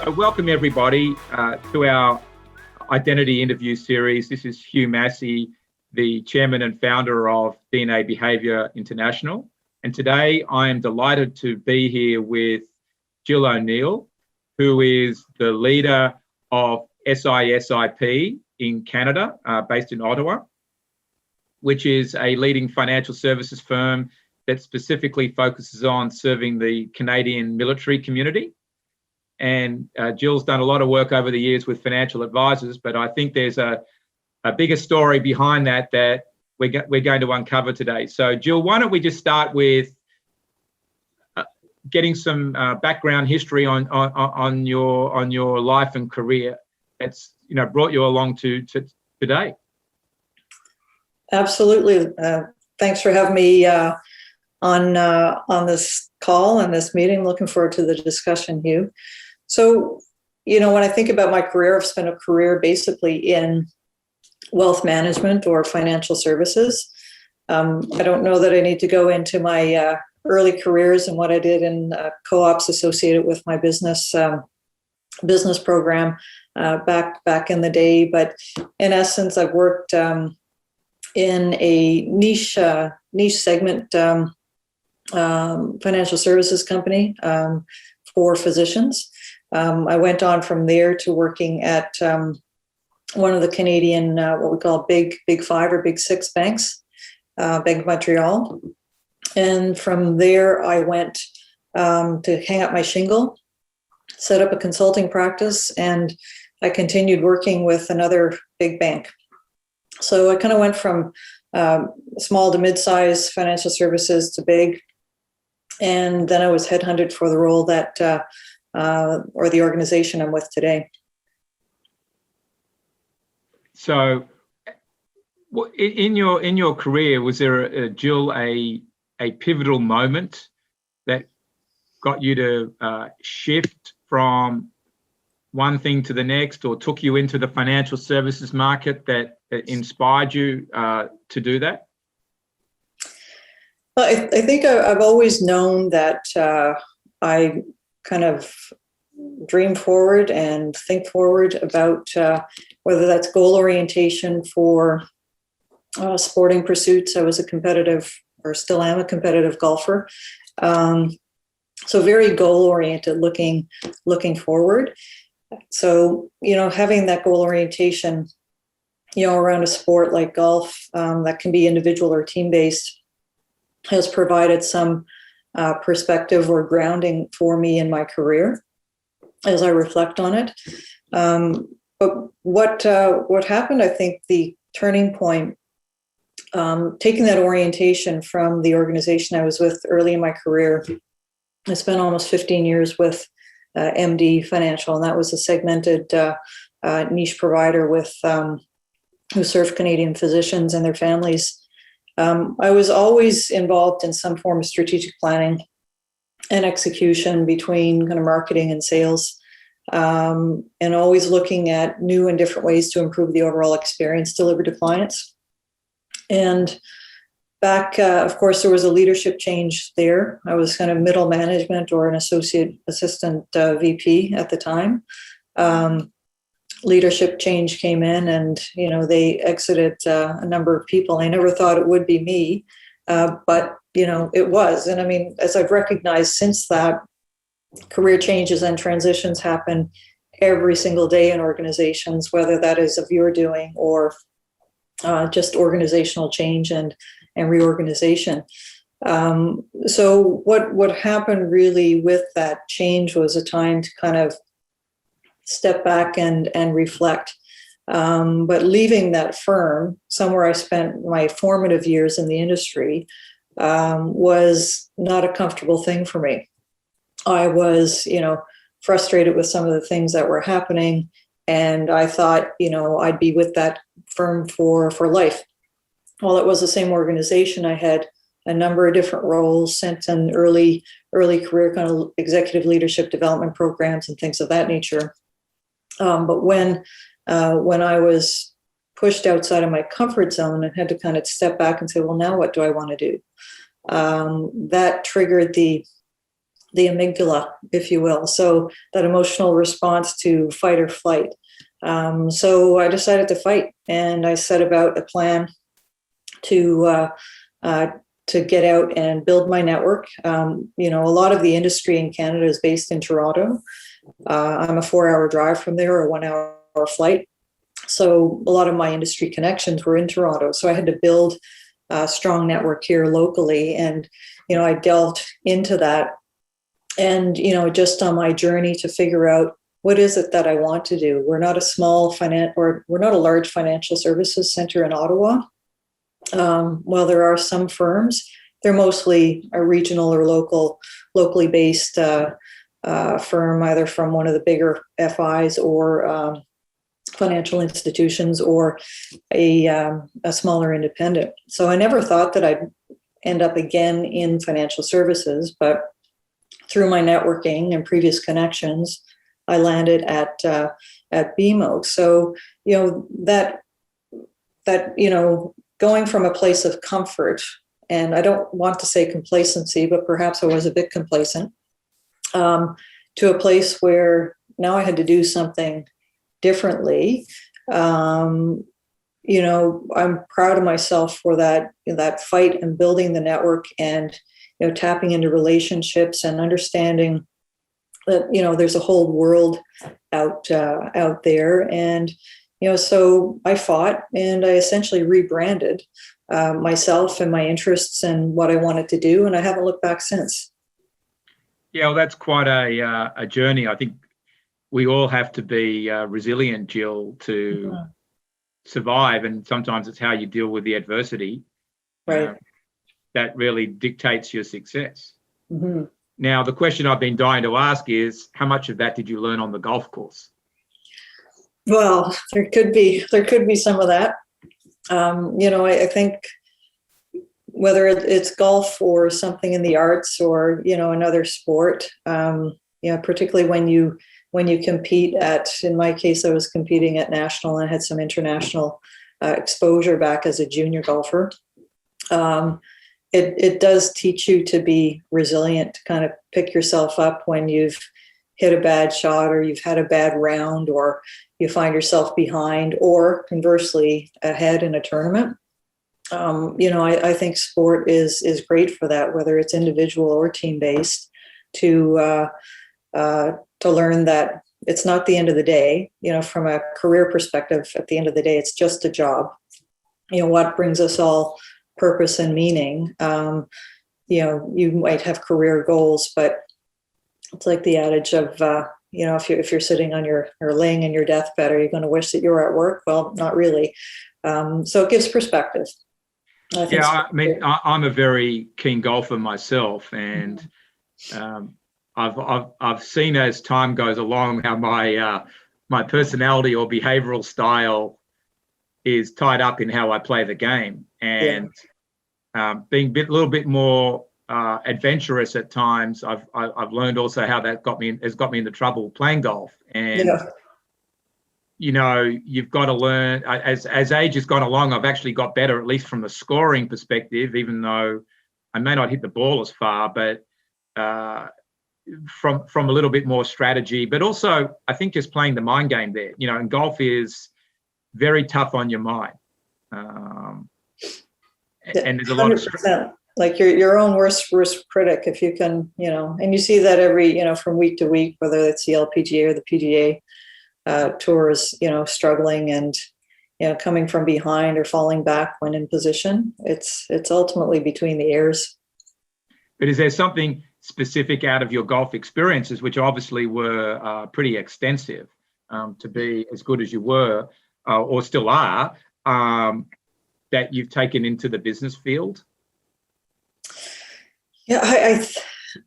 So welcome everybody to our identity interview series. This is Hugh Massie, the chairman and founder of DNA Behaviour International. And today I am delighted to be here with Jill O'Neill, who is the leader of SISIP in Canada, based in Ottawa, which is a leading financial services firm that specifically focuses on serving the Canadian military community. And Jill's done a lot of work over the years with financial advisors, but I think there's a bigger story behind that we're going to uncover today. So Jill, why don't we just start with getting some background history on your life and career that's brought you along to today. Absolutely. Thanks for having me on this call and this meeting. Looking forward to the discussion, Hugh. So, when I think about my career, I've spent a career basically in wealth management or financial services. I don't know that I need to go into my early careers and what I did in co-ops associated with my business program back in the day. But in essence, I've worked in a niche segment financial services company for physicians. I went on from there to working at one of the Canadian, what we call big five or big six banks, Bank of Montreal. And from there, I went to hang up my shingle, set up a consulting practice, and I continued working with another big bank. So I kind of went from small to mid-size financial services to big. And then I was headhunted for the role that, or the organization I'm with today. So in your career, was there, Jill, a pivotal moment that got you to shift from one thing to the next, or took you into the financial services market that inspired you to do that? Well, I think I've always known that I kind of dream forward and think forward about whether that's goal orientation for sporting pursuits. I was a competitive, or still am a competitive golfer. So very goal oriented, looking forward. So, having that goal orientation, around a sport like golf, that can be individual or team based, has provided some perspective or grounding for me in my career as I reflect on it. But what happened, I think the turning point, taking that orientation from the organization I was with early in my career, I spent almost 15 years with MD Financial, and that was a segmented niche provider with who served Canadian physicians and their families. I was always involved in some form of strategic planning and execution between kind of marketing and sales, and always looking at new and different ways to improve the overall experience delivered to clients. And back, of course, there was a leadership change there. I was kind of middle management or an assistant VP at the time. Leadership change came in, and they exited a number of people. I never thought it would be me, but it was. And I mean, as I've recognized since that, career changes and transitions happen every single day in organizations, whether that is of your doing or just organizational change and reorganization. So what happened really with that change was a time to kind of step back and reflect. But leaving that firm, somewhere I spent my formative years in the industry, was not a comfortable thing for me. I was, frustrated with some of the things that were happening, and I thought, I'd be with that firm for life. While it was the same organization, I had a number of different roles, sent in early career kind of executive leadership development programs and things of that nature. But when I was pushed outside of my comfort zone and had to kind of step back and say, well, now what do I want to do? That triggered the amygdala, if you will. So that emotional response to fight or flight. So I decided to fight, and I set about a plan to get out and build my network. A lot of the industry in Canada is based in Toronto. I'm a 4-hour drive from there, or a 1-hour flight. So a lot of my industry connections were in Toronto. So I had to build a strong network here locally. And, I delved into that. And, just on my journey to figure out what is it that I want to do. We're not a we're not a large financial services center in Ottawa. While there are some firms, they're mostly a regional or locally based firm, either from one of the bigger FIs or financial institutions, or a smaller independent. So I never thought that I'd end up again in financial services, but through my networking and previous connections, I landed at BMO. So that going from a place of comfort, and I don't want to say complacency, but perhaps I was a bit complacent, to a place where now I had to do something differently. I'm proud of myself for that fight and building the network, and tapping into relationships and understanding that there's a whole world out there. And so I fought, and I essentially rebranded myself and my interests and what I wanted to do, and I haven't looked back since. Yeah, well, that's quite a journey. I think we all have to be resilient, Jill, to survive, and sometimes it's how you deal with the adversity Right. That really dictates your success. Mm-hmm. Now, the question I've been dying to ask is, how much of that did you learn on the golf course? Well, there could be some of that. I think whether it's golf or something in the arts, or another sport, particularly when you compete in my case, I was competing at national and had some international exposure back as a junior golfer. It does teach you to be resilient, to kind of pick yourself up when you've hit a bad shot, or you've had a bad round, or you find yourself behind, or conversely ahead in a tournament. I think sport is great for that, whether it's individual or team based, to learn that it's not the end of the day. From a career perspective, at the end of the day, it's just a job. What brings us all purpose and meaning. You might have career goals, but it's like the adage of, if you're sitting on or laying in your deathbed, are you going to wish that you were at work? Well, not really. So it gives perspective. I'm a very keen golfer myself, and I've seen as time goes along how my personality or behavioral style is tied up in how I play the game, and being a little bit more adventurous at times. I've learned also how that has got me into trouble playing golf, and you've got to learn as age has gone along. I've actually got better, at least from the scoring perspective, even though I may not hit the ball as far, but from a little bit more strategy, but also I think just playing the mind game there. And golf is very tough on your mind, and there's a lot of stress. Like your own worst critic, if you can, and you see that every, from week to week, whether it's the LPGA or the PGA tours, struggling and, coming from behind or falling back when in position. It's ultimately between the ears. But is there something specific out of your golf experiences, which obviously were pretty extensive, to be as good as you were or still are, that you've taken into the business field? Yeah,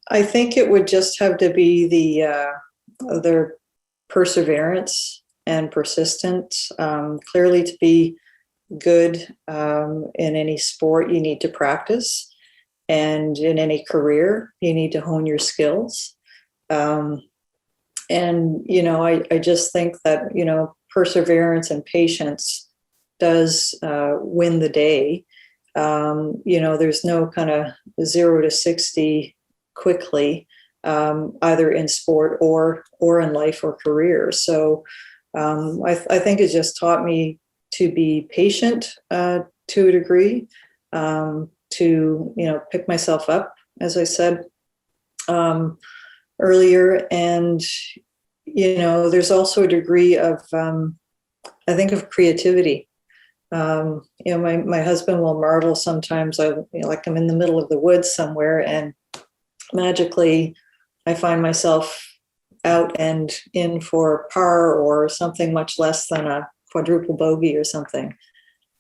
I think it would just have to be the perseverance and persistence. Clearly, to be good in any sport, you need to practice, and in any career, you need to hone your skills. And I just think that perseverance and patience does win the day. There's no kind of 0 to 60 quickly. either in sport or in life or career. So I think it just taught me to be patient to a degree, to pick myself up, as I said earlier, and there's also a degree of I think of creativity. My husband will marvel sometimes. Like I'm in the middle of the woods somewhere, and magically I find myself out and in for par or something much less than a quadruple bogey or something.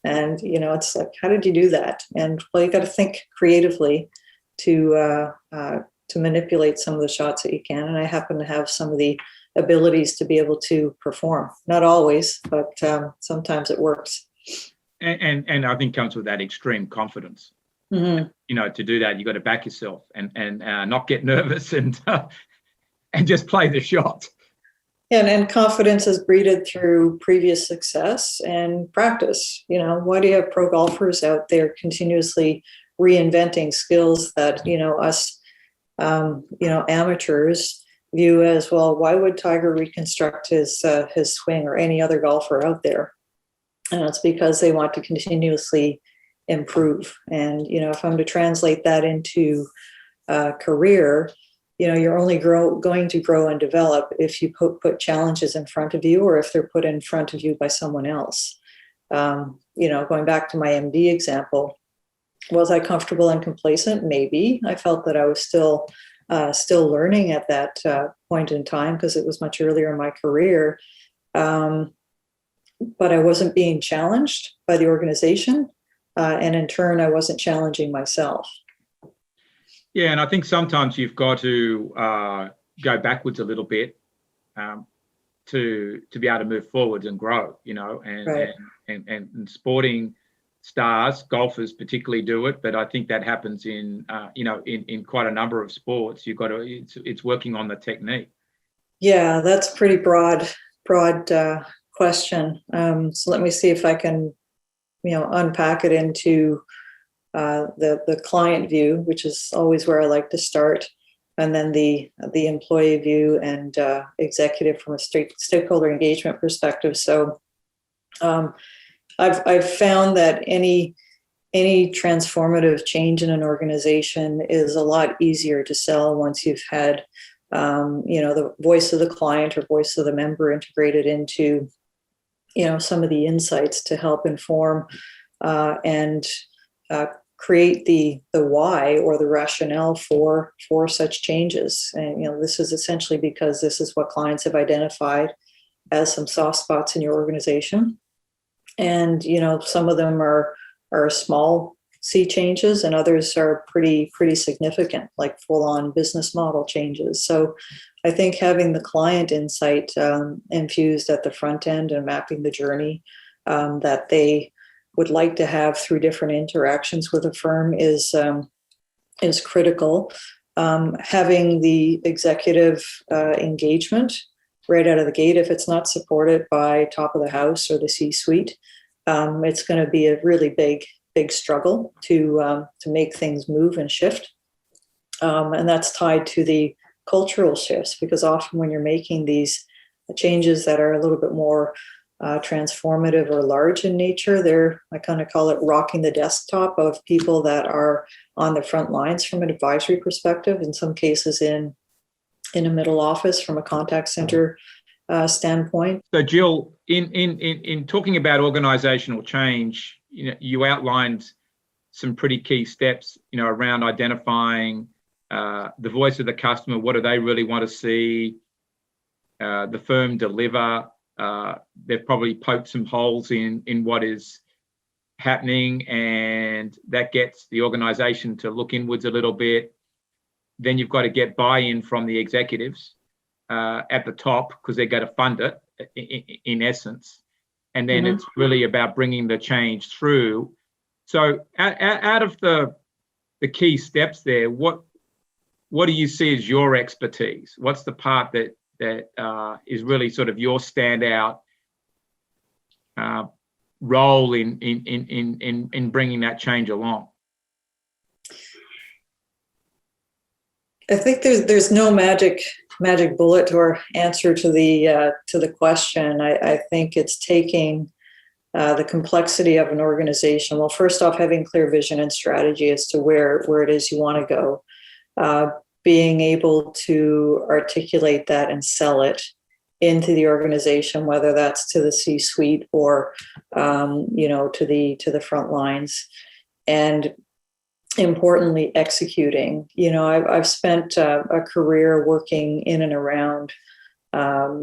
And it's like, how did you do that? And well, you got to think creatively to manipulate some of the shots that you can. And I happen to have some of the abilities to be able to perform. Not always, but sometimes it works. And I think comes with that extreme confidence. Mm-hmm. To do that, you got to back yourself and not get nervous and just play the shot. And confidence is breeded through previous success and practice. Why do you have pro golfers out there continuously reinventing skills that us amateurs view as, well, why would Tiger reconstruct his swing, or any other golfer out there? And it's because they want to continuously improve. And if I'm to translate that into career, you're only going to grow and develop if you put challenges in front of you, or if they're put in front of you by someone else. Going back to my MD example, was I comfortable and complacent? Maybe. I felt that I was still learning at that point in time, because it was much earlier in my career. But I wasn't being challenged by the organization. And in turn, I wasn't challenging myself. Yeah, and I think sometimes you've got to go backwards a little bit to be able to move forwards and grow. Right. And sporting stars, golfers particularly do it, but I think that happens in quite a number of sports. You've got to it's working on the technique. Yeah, that's a pretty broad question. So let me see if I can unpack it into the client view, which is always where I like to start, and then the employee view, and executive from a stakeholder engagement perspective. So I've found that any transformative change in an organization is a lot easier to sell once you've had the voice of the client or voice of the member integrated into some of the insights to help inform and create the why, or the rationale for such changes. And this is essentially because this is what clients have identified as some soft spots in your organization. And some of them are small sea changes, and others are pretty significant, like full-on business model changes. So I think having the client insight infused at the front end and mapping the journey that they would like to have through different interactions with a firm is critical. Having the executive engagement right out of the gate, if it's not supported by top of the house or the C-suite, it's going to be a really big struggle to make things move and shift. And that's tied to the cultural shifts, because often when you're making these changes that are a little bit more transformative or large in nature, I kind of call it rocking the desktop of people that are on the front lines from an advisory perspective, in some cases in a middle office from a contact center standpoint. So Jill, in talking about organizational change, you outlined some pretty key steps, around identifying the voice of the customer. What do they really want to see the firm deliver? They've probably poked some holes in what is happening, and that gets the organization to look inwards a little bit. Then you've got to get buy-in from the executives at the top, because they're going to fund it in essence. And then it's really about bringing the change through. So out of the key steps there, what do you see as your expertise? What's the part that is really sort of your standout role in bringing that change along? I think there's no magic bullet or answer to the question. I think it's taking the complexity of an organization. Well, first off, having clear vision and strategy as to where it is you want to go, being able to articulate that and sell it into the organization, whether that's to the C-suite or to the front lines, and importantly, executing. I've spent a career working in and around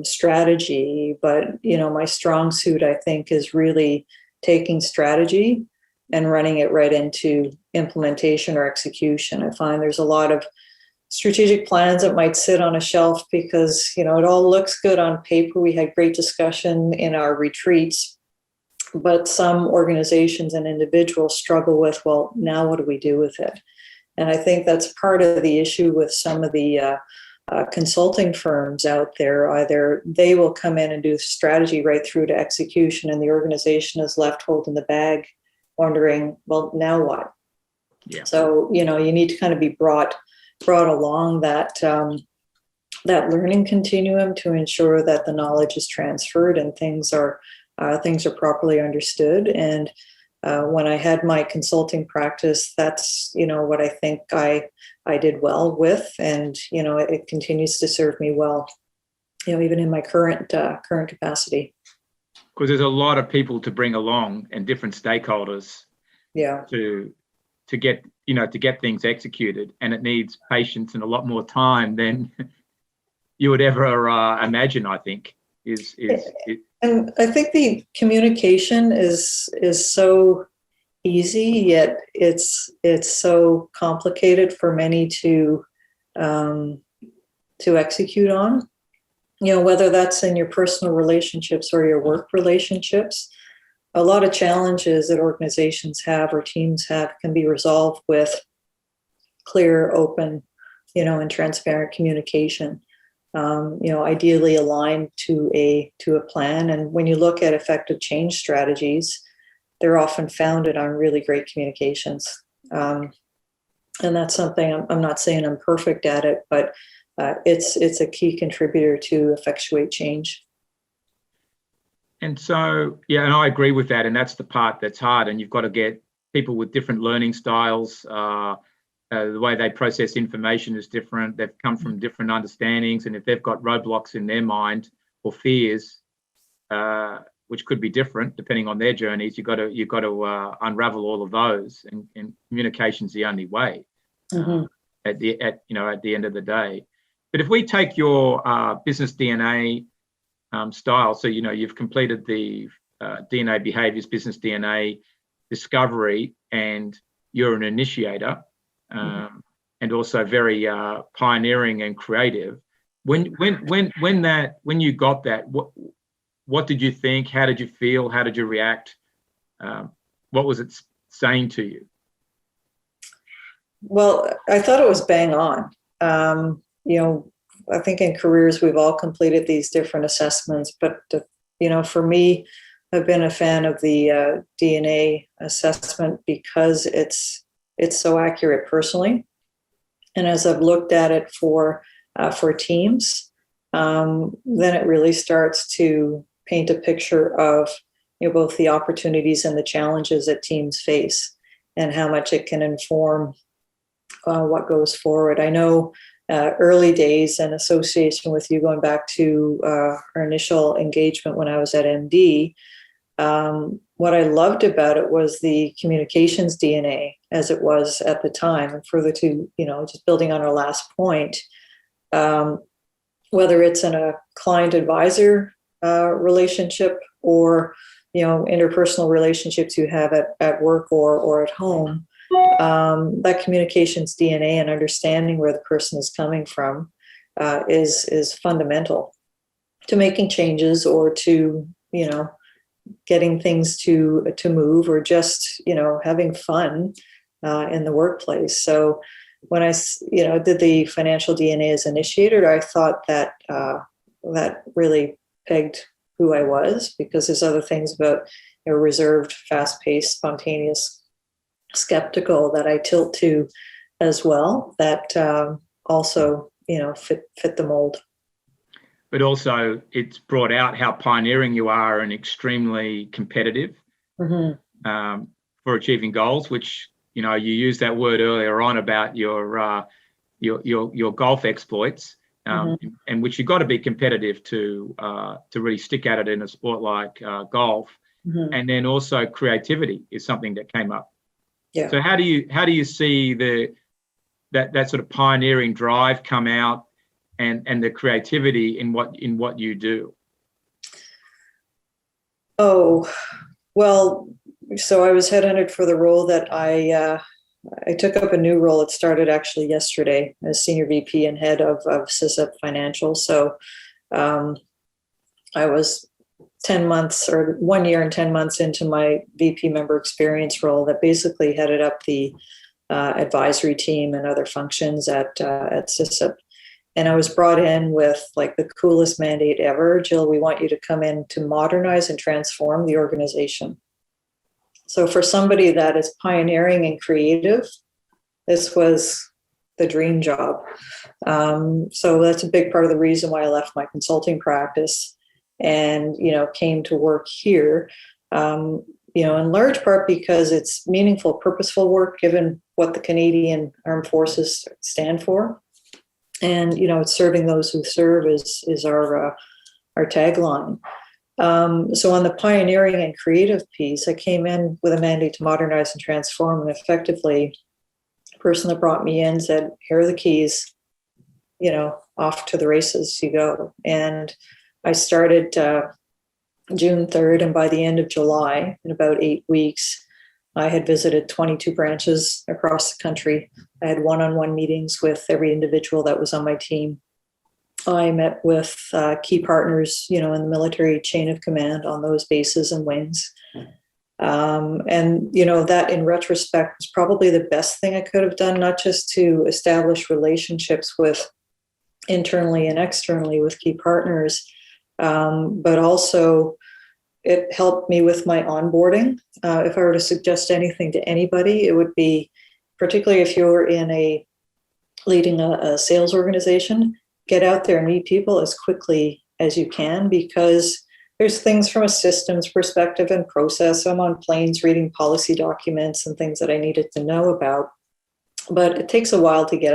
strategy, but my strong suit, I think, is really taking strategy and running it right into implementation or execution. I find there's a lot of strategic plans that might sit on a shelf because it all looks good on paper. We had great discussion in our retreats, but some organizations and individuals struggle with, well, now what do we do with it? And I think that's part of the issue with some of the consulting firms out there. Either they will come in and do strategy right through to execution, and the organization is left holding the bag, wondering, well, now what? Yeah. So you need to kind of be brought along that learning continuum to ensure that the knowledge is transferred and things are properly understood. And when I had my consulting practice, that's what I think I did well with, and it continues to serve me well, even in my current capacity. Because there's a lot of people to bring along and different stakeholders. Yeah. To get things executed, and it needs patience and a lot more time than you would ever imagine. I think is. And I think the communication is so easy, yet it's so complicated for many to execute on. Whether that's in your personal relationships or your work relationships. A lot of challenges that organizations have or teams have can be resolved with clear, open, and transparent communication. Ideally aligned to a plan. And when you look at effective change strategies, they're often founded on really great communications. And that's something I'm not saying I'm perfect at it, but it's a key contributor to effectuate change. And so, yeah, and I agree with that. And that's the part that's hard. And you've got to get people with different learning styles. The way they process information is different. They've come from different understandings. And if they've got roadblocks in their mind or fears, which could be different depending on their journeys, you've got to unravel all of those. And communication's the only way at the end of the day. But if we take your business DNA style. So, you've completed the DNA behaviors, business DNA discovery, and you're an initiator, and also very pioneering and creative. When you got that, what did you think? How did you feel? How did you react? What was it saying to you? Well, I thought it was bang on. I think in careers we've all completed these different assessments, but for me, I've been a fan of the DNA assessment because it's so accurate personally, and as I've looked at it for teams, then it really starts to paint a picture of both the opportunities and the challenges that teams face, and how much it can inform what goes forward. I know. Early days and association with you, going back to our initial engagement when I was at MD, what I loved about it was the communications DNA as it was at the time. And further to, just building on our last point, whether it's in a client-advisor relationship or, interpersonal relationships you have at work or at home, that communications DNA and understanding where the person is coming from is fundamental to making changes or to getting things to move, or just having fun in the workplace. So when I did the financial DNA as initiator, I thought that that really pegged who I was, because there's other things about reserved, fast-paced, spontaneous, skeptical that I tilt to as well, that also, fit the mold. But also it's brought out how pioneering you are and extremely competitive for achieving goals, which, you used that word earlier on about your golf exploits, and which you've got to be competitive to really stick at it in a sport like golf. And then also creativity is something that came up. Yeah. So how do you see that sort of pioneering drive come out, and the creativity in what you do? Oh, well, so I was headhunted for the role that I took up a new role. It started actually yesterday as Senior VP and head of SISIP Financial. So I was 10 months or 1 year and 10 months into my VP member experience role that basically headed up the advisory team and other functions at SISIP. And I was brought in with like the coolest mandate ever. Jill, we want you to come in to modernize and transform the organization. So for somebody that is pioneering and creative, this was the dream job. So that's a big part of the reason why I left my consulting practice and, came to work here, in large part because it's meaningful, purposeful work, given what the Canadian Armed Forces stand for. And, it's serving those who serve is our tagline. So on the pioneering and creative piece, I came in with a mandate to modernize and transform, and effectively, the person that brought me in said, here are the keys, off to the races you go. And I started June 3rd, and by the end of July, in about 8 weeks, I had visited 22 branches across the country. I had one-on-one meetings with every individual that was on my team. I met with key partners, in the military chain of command on those bases and wings. And, that in retrospect was probably the best thing I could have done, not just to establish relationships with internally and externally with key partners, but also it helped me with my onboarding. If I were to suggest anything to anybody, it would be, particularly if you're leading a sales organization, get out there and meet people as quickly as you can, because there's things from a systems perspective and process. I'm on planes reading policy documents and things that I needed to know about, but it takes a while to get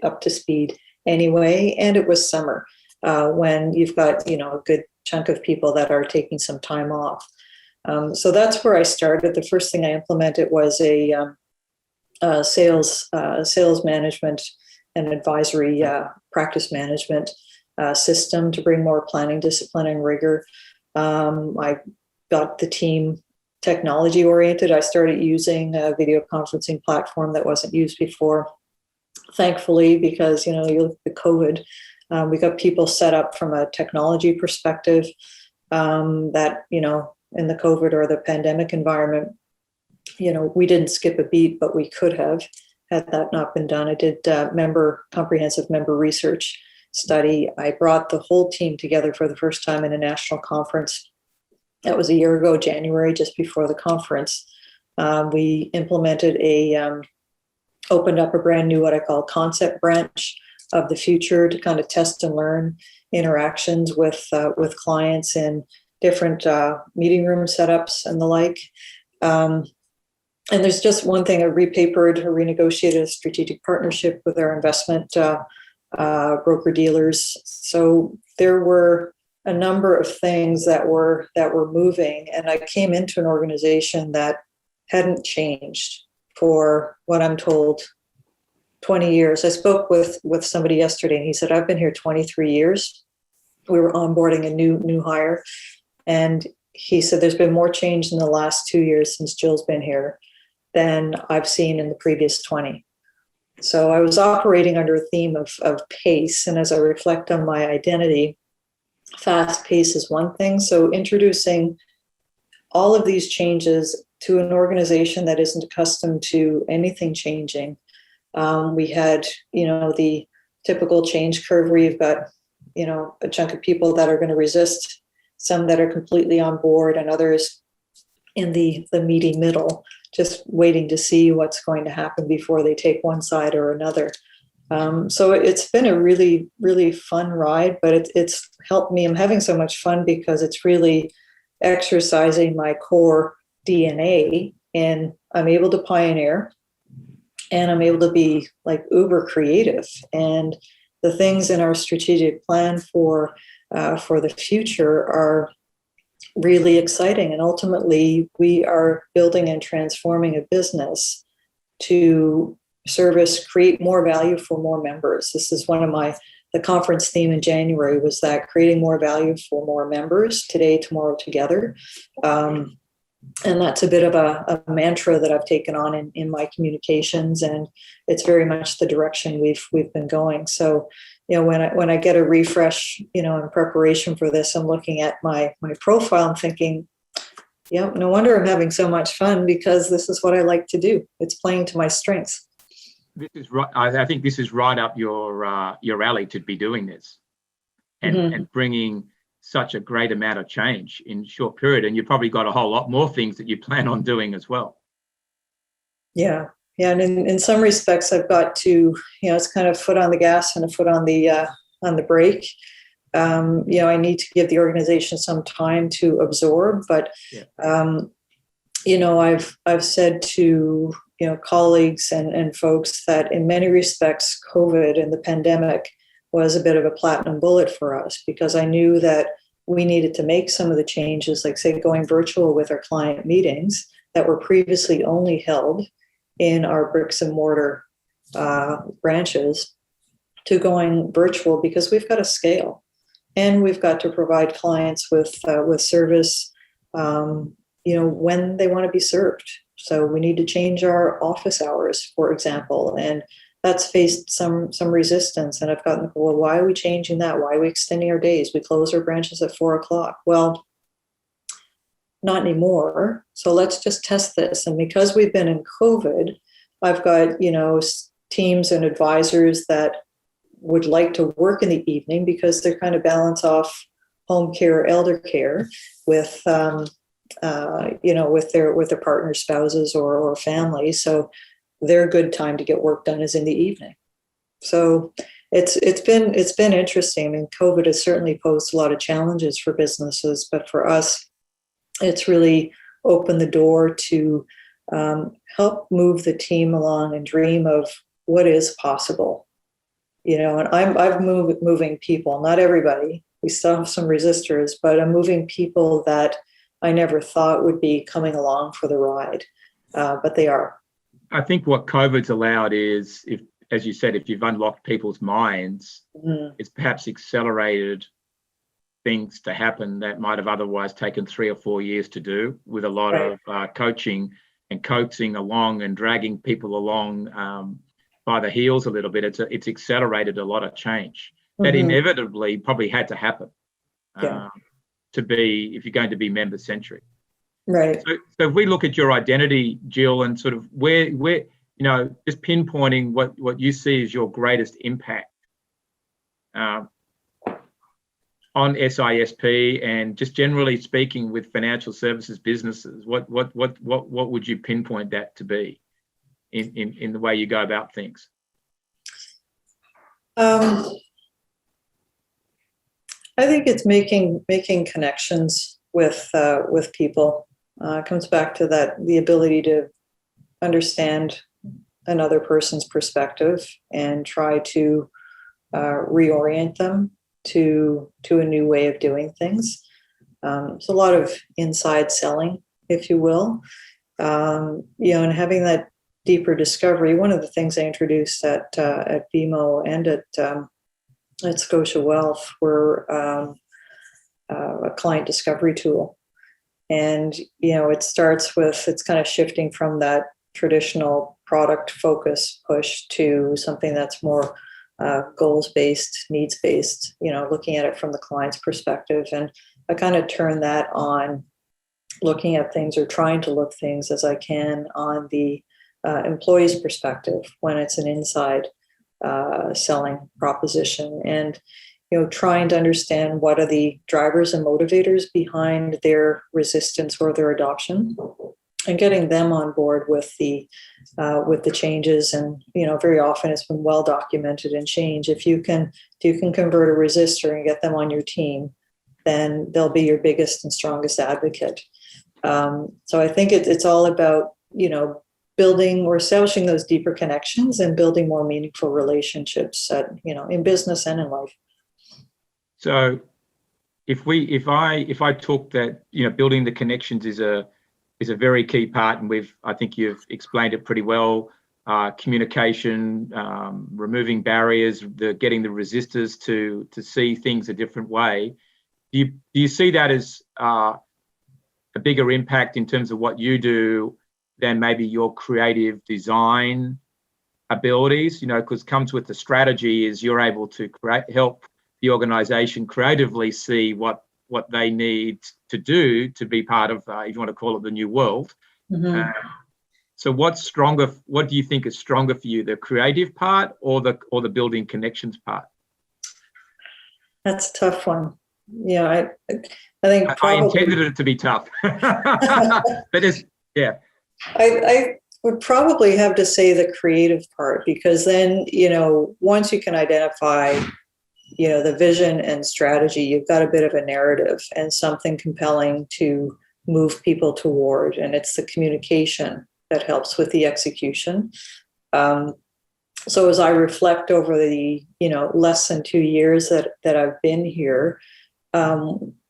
up to speed anyway. And it was summer when you've got, a good chunk of people that are taking some time off. So that's where I started. The first thing I implemented was a sales management and advisory practice management system to bring more planning, discipline, and rigor. I got the team technology oriented. I started using a video conferencing platform that wasn't used before, thankfully, because, you look at COVID, we got people set up from a technology perspective that, in the COVID or the pandemic environment, we didn't skip a beat, but we could have had that not been done. I did comprehensive member research study. I brought the whole team together for the first time in a national conference. That was a year ago, January, just before the conference. We implemented opened up a brand new, what I call concept branch of the future, to kind of test and learn interactions with clients in different meeting room setups and the like. And there's just one thing: I repapered or renegotiated a strategic partnership with our investment broker dealers. So there were a number of things that were moving, and I came into an organization that hadn't changed for, what I'm told, 20 years. I spoke with somebody yesterday, and he said, I've been here 23 years. We were onboarding a new hire, and he said there's been more change in the last 2 years since Jill's been here than I've seen in the previous 20. So I was operating under a theme of pace. And as I reflect on my identity, fast pace is one thing. So introducing all of these changes to an organization that isn't accustomed to anything changing. We had, the typical change curve where you've got, a chunk of people that are going to resist, some that are completely on board, and others in the meaty middle, just waiting to see what's going to happen before they take one side or another. So it's been a really, really fun ride, but it's helped me. I'm having so much fun because it's really exercising my core DNA, and I'm able to pioneer, and I'm able to be like uber creative. And the things in our strategic plan for the future are really exciting. And ultimately, we are building and transforming a business to create more value for more members. This is one of the conference theme in January was that creating more value for more members today, tomorrow, together. And that's a bit of a mantra that I've taken on in my communications, and it's very much the direction we've been going. So, when I get a refresh, in preparation for this, I'm looking at my profile and thinking, yeah, no wonder I'm having so much fun, because this is what I like to do. It's playing to my strengths. This is right. I think this is right up your alley to be doing this, and bringing such a great amount of change in a short period. And you've probably got a whole lot more things that you plan on doing as well. Yeah. And in some respects, I've got to, it's kind of foot on the gas and a foot on the brake. I need to give the organization some time to absorb, but, I've said to, colleagues and folks that in many respects, COVID and the pandemic was a bit of a platinum bullet for us, because I knew that we needed to make some of the changes, like say going virtual with our client meetings that were previously only held in our bricks and mortar branches, to going virtual, because we've got to scale and we've got to provide clients with service, when they want to be served. So we need to change our office hours, for example, and that's faced some resistance. And I've gotten, well, why are we changing that? Why are we extending our days? We close our branches at 4:00. Well, not anymore. So let's just test this. And because we've been in COVID, I've got, teams and advisors that would like to work in the evening, because they're kind of balance off home care, elder care with, with their partner, spouses, or family. So their good time to get work done is in the evening. So it's been interesting. I mean, COVID has certainly posed a lot of challenges for businesses, but for us, it's really opened the door to help move the team along and dream of what is possible. And I'm moving people, not everybody. We still have some resistors, but I'm moving people that I never thought would be coming along for the ride, but they are. I think what COVID's allowed is, if, as you said, if you've unlocked people's minds, it's perhaps accelerated things to happen that might have otherwise taken 3 or 4 years to do, with a lot of coaching and coaxing along and dragging people along by the heels a little bit. It's accelerated a lot of change that inevitably probably had to happen to be, if you're going to be member centric. Right. So if we look at your identity, Jill, and sort of where just pinpointing what you see as your greatest impact on SISP, and just generally speaking with financial services businesses, what would you pinpoint that to be in the way you go about things? I think it's making connections with people. It comes back to the ability to understand another person's perspective and try to reorient them to a new way of doing things. It's a lot of inside selling, if you will, and having that deeper discovery. One of the things I introduced at BMO and at Scotia Wealth were a client discovery tool. And, it starts with, it's kind of shifting from that traditional product focus push to something that's more goals-based, needs-based, looking at it from the client's perspective. And I kind of turn that on, looking at things, or trying to look things as I can on the employee's perspective when it's an inside selling proposition, and trying to understand what are the drivers and motivators behind their resistance or their adoption, and getting them on board with the changes. And very often it's been well documented in change. If you can convert a resistor and get them on your team, then they'll be your biggest and strongest advocate. So I think it's all about building or establishing those deeper connections and building more meaningful relationships in business and in life. So if I took that, building the connections is a very key part, and I think you've explained it pretty well. Communication, removing barriers, getting the resistors to see things a different way. Do you see that as a bigger impact in terms of what you do than maybe your creative design abilities? Because comes with the strategy is you're able to help the organisation creatively see what they need to do to be part of, if you want to call it, the new world. Mm-hmm. So what's stronger? What do you think is stronger for you, the creative part or the building connections part? That's a tough one. I think I intended it to be tough, but I would probably have to say the creative part, because then, once you can identify, the vision and strategy, you've got a bit of a narrative and something compelling to move people toward. And it's the communication that helps with the execution. So as I reflect over the, less than 2 years that I've been here,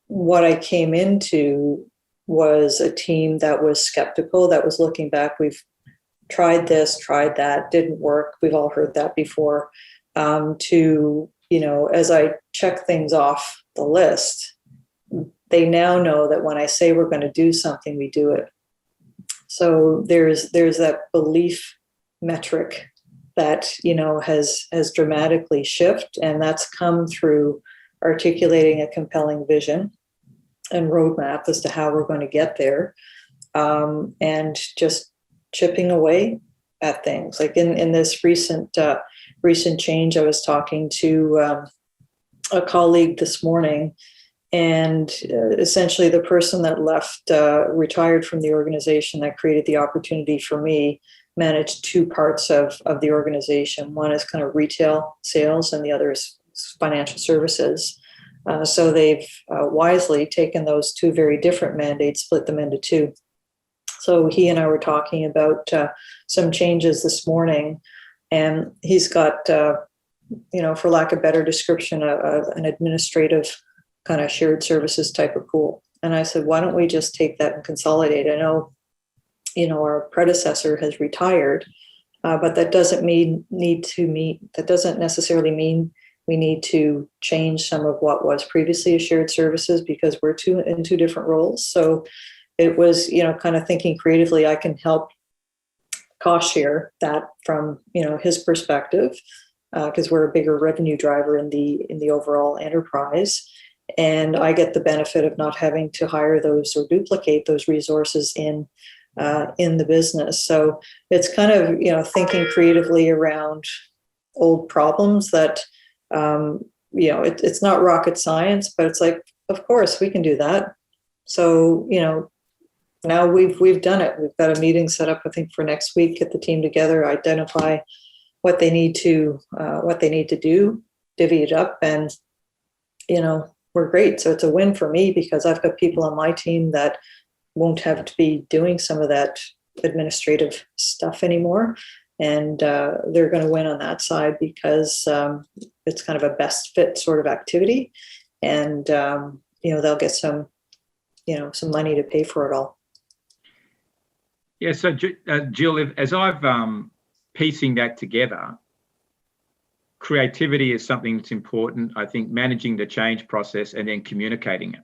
what I came into was a team that was skeptical, that was looking back. We've tried this, tried that, didn't work. We've all heard that before. To, as I check things off the list, they now know that when I say we're going to do something, we do it. So there's that belief metric that, has dramatically shifted, and that's come through articulating a compelling vision and roadmap as to how we're going to get there, and just chipping away at things. Like in this recent change, I was talking to a colleague this morning, and essentially the person that left, retired from the organization that created the opportunity for me, managed two parts of the organization. One is kind of retail sales, and the other is financial services. So they've wisely taken those two very different mandates, split them into two. So he and I were talking about some changes this morning, and he's got, for lack of better description, an administrative kind of shared services type of pool. And I said, why don't we just take that and consolidate? I know, our predecessor has retired, but that doesn't that doesn't necessarily mean we need to change some of what was previously a shared services, because we're in two different roles. So it was, kind of thinking creatively, I can help cost share that from, his perspective, because we're a bigger revenue driver in the overall enterprise. And I get the benefit of not having to hire those or duplicate those resources in the business. So it's kind of, thinking creatively around old problems that, it's not rocket science, but it's like, of course we can do that. So, now we've done it. We've got a meeting set up, I think, for next week, get the team together, identify what they need to do, divvy it up, and, we're great. So it's a win for me, because I've got people on my team that won't have to be doing some of that administrative stuff anymore. And they're going to win on that side, because it's kind of a best fit sort of activity. And, they'll get some money to pay for it all. Yeah. So, Jill, as I've piecing that together, creativity is something that's important. I think managing the change process and then communicating it.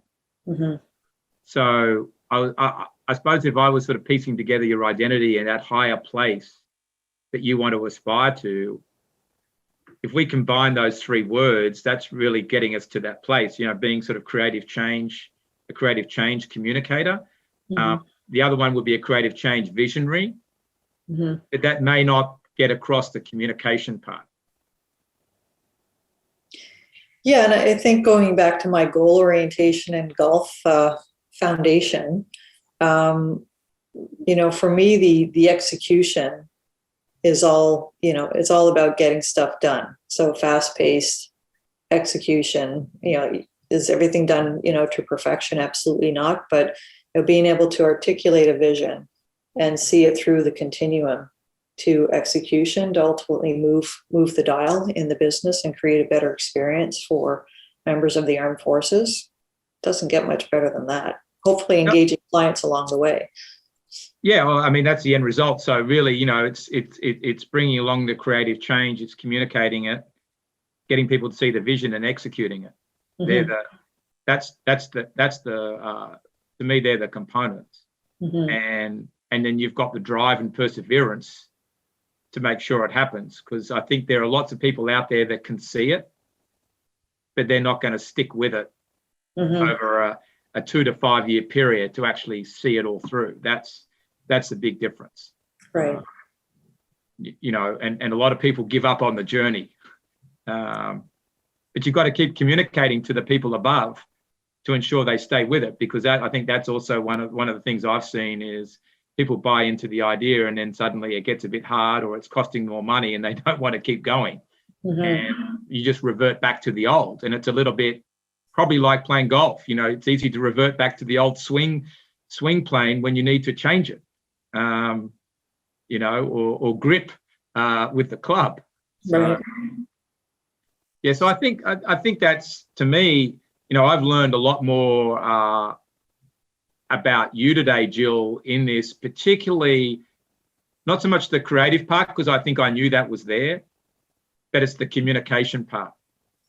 Mm-hmm. So I suppose if I was sort of piecing together your identity and that higher place that you want to aspire to, if we combine those three words, that's really getting us to that place, being sort of a creative change communicator. Mm-hmm. The other one would be a creative change visionary. Mm-hmm. But that may not get across the communication part. Yeah, and I think going back to my goal orientation and golf foundation, for me, the execution is all, it's all about getting stuff done. So fast-paced execution, is everything done, to perfection? Absolutely not. But being able to articulate a vision and see it through the continuum to execution to ultimately move the dial in the business and create a better experience for members of the armed forces doesn't get much better than that. Hopefully engaging clients along the way. Yeah, well, I mean, that's the end result. So really, it's bringing along the creative change. It's communicating it, getting people to see the vision and executing it. Mm-hmm. To me, they're the components. Mm-hmm. And then you've got the drive and perseverance to make sure it happens. Because I think there are lots of people out there that can see it, but they're not going to stick with it over a 2 to 5 year period to actually see it all through. That's the big difference. Right. And a lot of people give up on the journey. But you've got to keep communicating to the people above to ensure they stay with it, because I think that's also one of the things I've seen is people buy into the idea and then suddenly it gets a bit hard or it's costing more money and they don't want to keep going. Mm-hmm. And you just revert back to the old. And it's a little bit probably like playing golf. It's easy to revert back to the old swing plane when you need to change it. Or grip with the club. So, right. Yeah, so I think that's, to me, I've learned a lot more about you today, Jill, in this, particularly not so much the creative part, because I think I knew that was there, but it's the communication part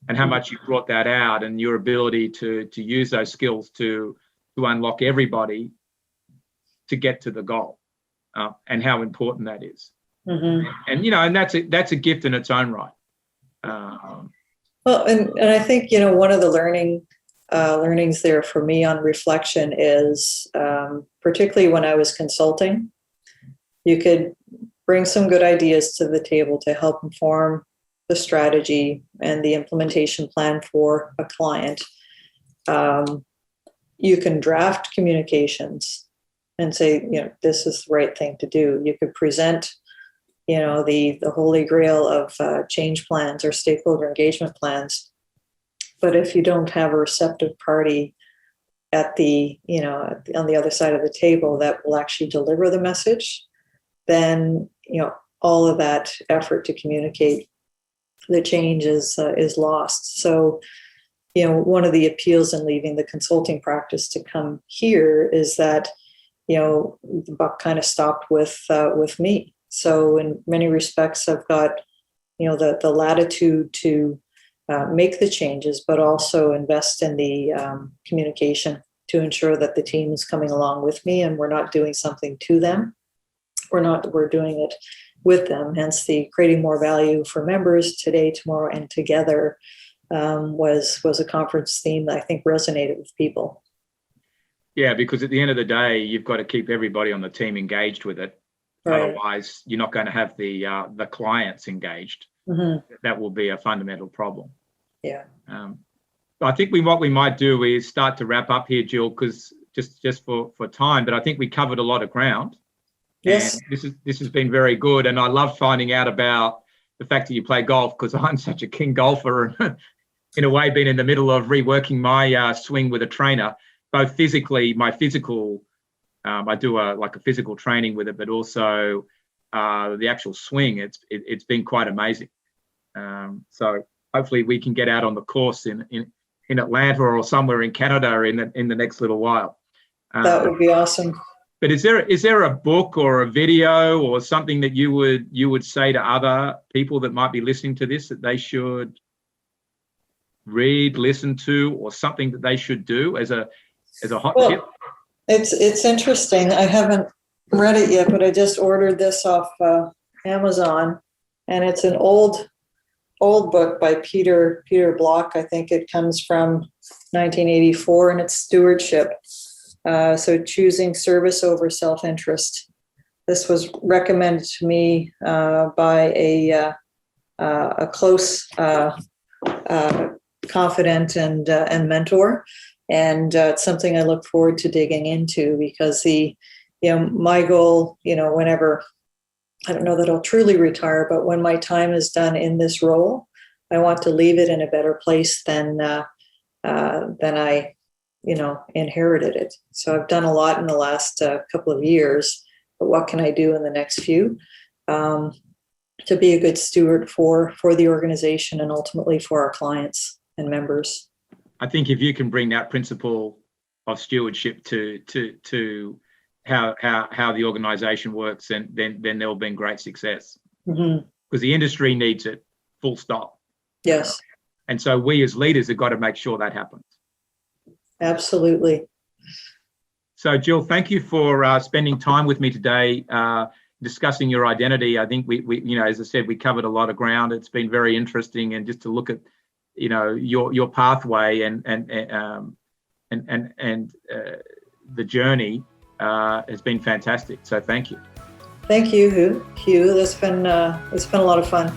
and how much you brought that out and your ability to use those skills to unlock everybody to get to the goal. And how important that is. Mm-hmm. And that's a gift in its own right. Well, and I think, one of the learnings there for me on reflection is, particularly when I was consulting, you could bring some good ideas to the table to help inform the strategy and the implementation plan for a client. You can draft communications and say, this is the right thing to do. You could present, the holy grail of change plans or stakeholder engagement plans. But if you don't have a receptive party at on the other side of the table that will actually deliver the message, then, all of that effort to communicate the change is lost. So, one of the appeals in leaving the consulting practice to come here is that the buck kind of stopped with me. So in many respects, I've got, the latitude to make the changes, but also invest in the communication to ensure that the team is coming along with me and we're not doing something to them. We're doing it with them. Hence the creating more value for members today, tomorrow, and together was a conference theme that I think resonated with people. Yeah, because at the end of the day, you've got to keep everybody on the team engaged with it. Right. Otherwise, you're not going to have the clients engaged. Mm-hmm. That will be a fundamental problem. Yeah. I think what we might do is start to wrap up here, Jill, because just for time. But I think we covered a lot of ground. Yes. And this has been very good, and I love finding out about the fact that you play golf, because I'm such a king golfer, and in a way, been in the middle of reworking my swing with a trainer. Both physically, my physical, I do a physical training with it, but also the actual swing. It's been quite amazing. So hopefully we can get out on the course in Atlanta or somewhere in Canada in the next little while. That would be awesome. But is there a book or a video or something that you would say to other people that might be listening to this that they should read, listen to, or something that they should do as a hot tip? It's interesting. I haven't read it yet, but I just ordered this off Amazon, and it's an old book by Peter Block. I think it comes from 1984, and it's stewardship. So choosing service over self-interest. This was recommended to me by a close confidant and mentor. And it's something I look forward to digging into, because the my goal, whenever, I don't know that I'll truly retire, but when my time is done in this role, I want to leave it in a better place than I, inherited it. So I've done a lot in the last couple of years, but what can I do in the next few to be a good steward for the organization and ultimately for our clients and members? I think if you can bring that principle of stewardship to how the organisation works, then there will be great success. Because the industry needs it, full stop. Yes. And so we as leaders have got to make sure that happens. Absolutely. So Jill, thank you for spending time with me today, discussing your identity. I think we as I said, we covered a lot of ground. It's been very interesting, and just to look at, your pathway and the journey has been fantastic. So thank you. Thank you, Hugh. It's been a lot of fun.